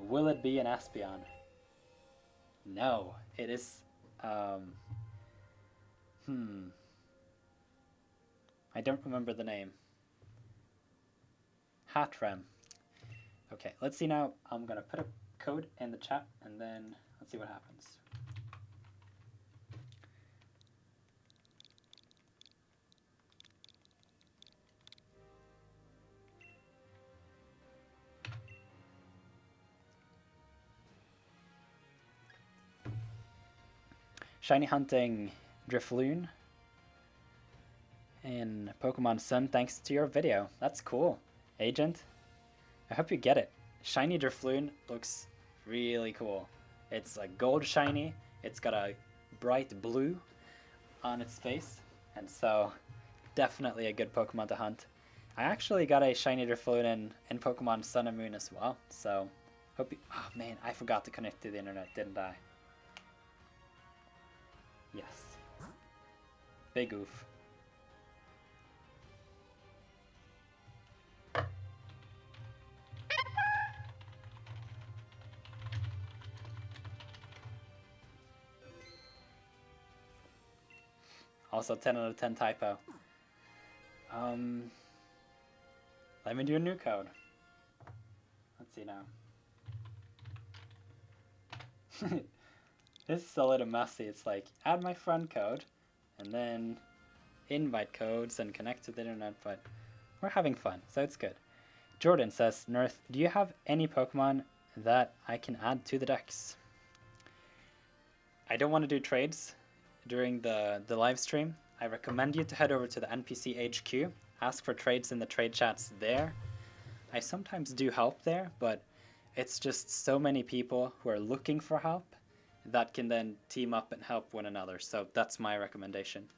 Will it be an Espeon? No, it is... I don't remember the name. Hatrem. Okay, let's see now. I'm gonna put a code in the chat and then let's see what happens. Shiny hunting Drifloon in Pokemon Sun thanks to your video. That's cool, Agent. I hope you get it. Shiny Drifloon looks really cool. It's a gold shiny. It's got a bright blue on its face, and so definitely a good Pokemon to hunt. I actually got a shiny Drifloon in Pokemon Sun and Moon as well, so hope you... Oh man, I forgot to connect to the internet, didn't I? Yes. Big oof. Also 10 out of 10 typo. Let me do a new code. Let's see now. This is a little messy. It's like, add my friend code, and then invite codes and connect to the internet, but we're having fun, so it's good. Jordan says, Nirth, do you have any Pokemon that I can add to the decks? I don't want to do trades during the live stream. I recommend you to head over to the NPC HQ, ask for trades in the trade chats there. I sometimes do help there, but it's just so many people who are looking for help that can then team up and help one another. So that's my recommendation.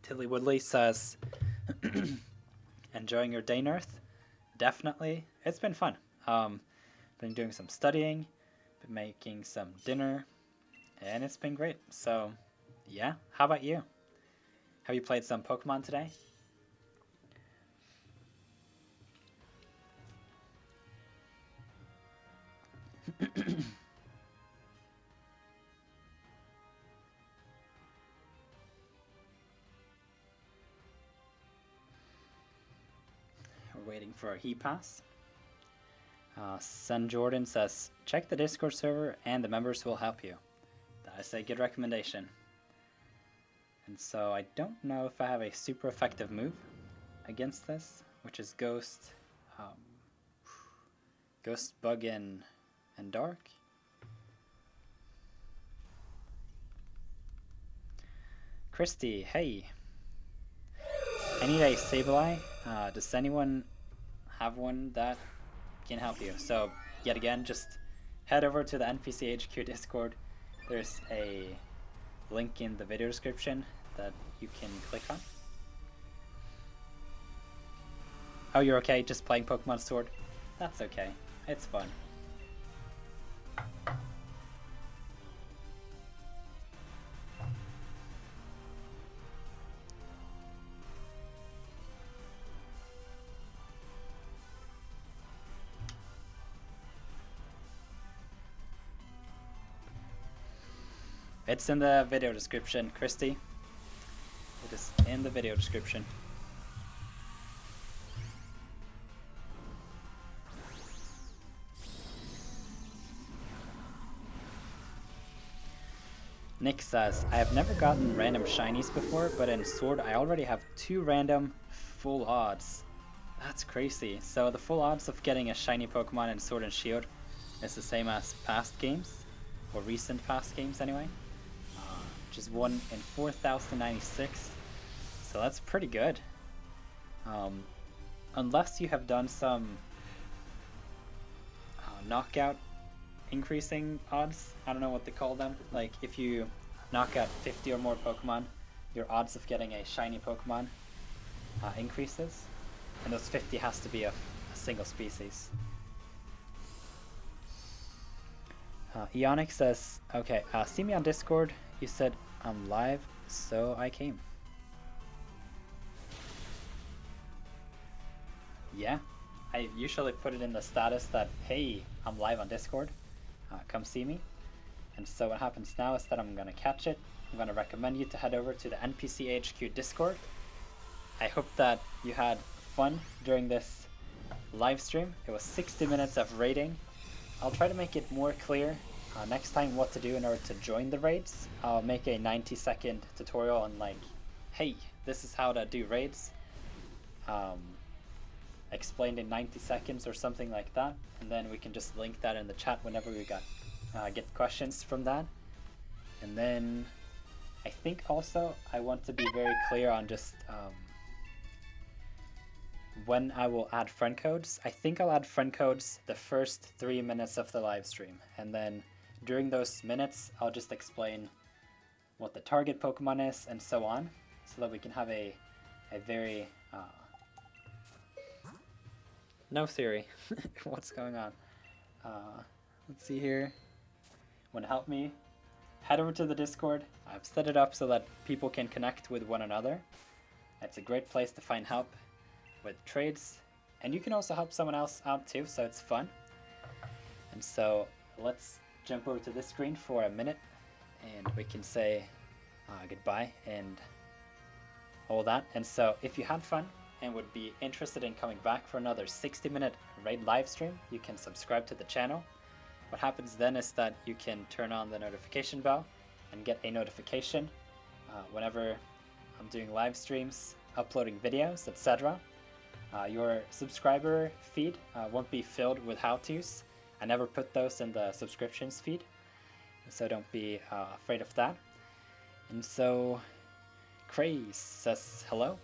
Tilly Woodley says, enjoying your day, Nirth? Definitely. It's been fun. Been doing some studying, been making some dinner, and it's been great. So, yeah. How about you? Have you played some Pokemon today? We're waiting for a heat pass. Sun Jordan says, check the Discord server and the members will help you. That is a good recommendation. And so I don't know if I have a super effective move against this, which is Ghost, Ghost, Bug, and Dark. Christy, hey. I need a Sableye. Does anyone have one that can help you? So, yet again, just head over to the NPC HQ Discord. There's a link in the video description that you can click on. Oh, you're okay just playing Pokemon Sword? That's okay. It's fun. It's in the video description, Christy. It is in the video description. Nick says, I have never gotten random shinies before, but in Sword I already have 2 random full odds. That's crazy. So the full odds of getting a shiny Pokemon in Sword and Shield is the same as past games, or recent past games anyway. Which is 1 in 4,096. So that's pretty good. Unless you have done some knockout increasing odds. I don't know what they call them. Like if you knock out 50 or more Pokemon, your odds of getting a shiny Pokemon increases. And those 50 has to be a single species. Eonic says, okay, see me on Discord. You said I'm live, so I came. Yeah, I usually put it in the status that, hey, I'm live on Discord. Come see me. And so what happens now is that I'm going to catch it. I'm going to recommend you to head over to the NPC HQ Discord. I hope that you had fun during this live stream. It was 60 minutes of raiding. I'll try to make it more clear next time what to do in order to join the raids. I'll make a 90-second tutorial on like, hey, this is how to do raids. Explained in 90 seconds or something like that. And then we can just link that in the chat whenever we get questions from that. And then I think also I want to be very clear on just when I will add friend codes. I think I'll add friend codes the first 3 minutes of the live stream, and then during those minutes I'll just explain what the target Pokemon is and so on, so that we can have a very no theory. What's going on? Let's see here. Want to help me? Head over to the Discord. I've set it up so that people can connect with one another. It's a great place to find help with trades, and you can also help someone else out too, so it's fun. And so let's jump over to this screen for a minute and we can say goodbye and all that. And so if you had fun and would be interested in coming back for another 60-minute raid live stream, you can subscribe to the channel. What happens then is that you can turn on the notification bell and get a notification whenever I'm doing live streams, uploading videos, etc. Your subscriber feed won't be filled with how-tos. I never put those in the subscriptions feed, so don't be afraid of that. And so, Craze says hello.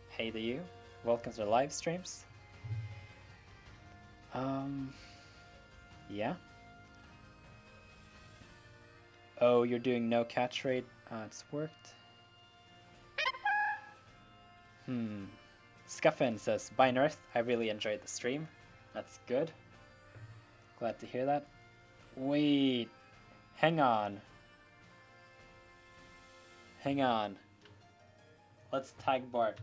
Hey to you. Welcome to the live streams. Yeah. Oh, you're doing no catch rate. It's worked. Scuffin says, bye Nirth, I really enjoyed the stream. That's good. Glad to hear that. Wait. Hang on. Hang on. Let's tag Bart.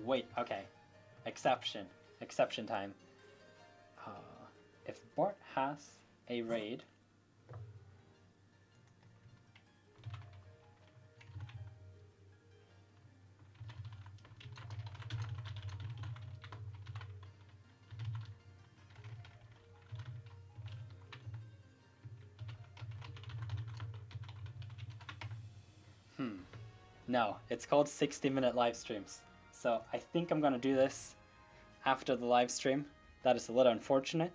Wait, okay. Exception. Exception time. If Bart has a raid... No, it's called 60-minute live streams. So I think I'm going to do this after the live stream. That is a little unfortunate,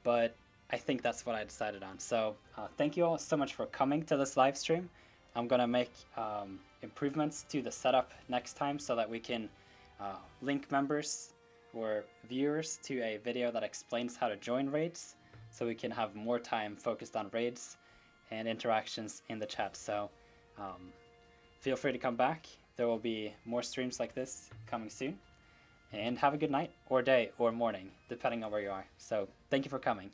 but I think that's what I decided on. So thank you all so much for coming to this live stream. I'm going to make improvements to the setup next time so that we can link members or viewers to a video that explains how to join raids, so we can have more time focused on raids and interactions in the chat. So feel free to come back. There will be more streams like this coming soon. And have a good night, or day, or morning, depending on where you are. So thank you for coming.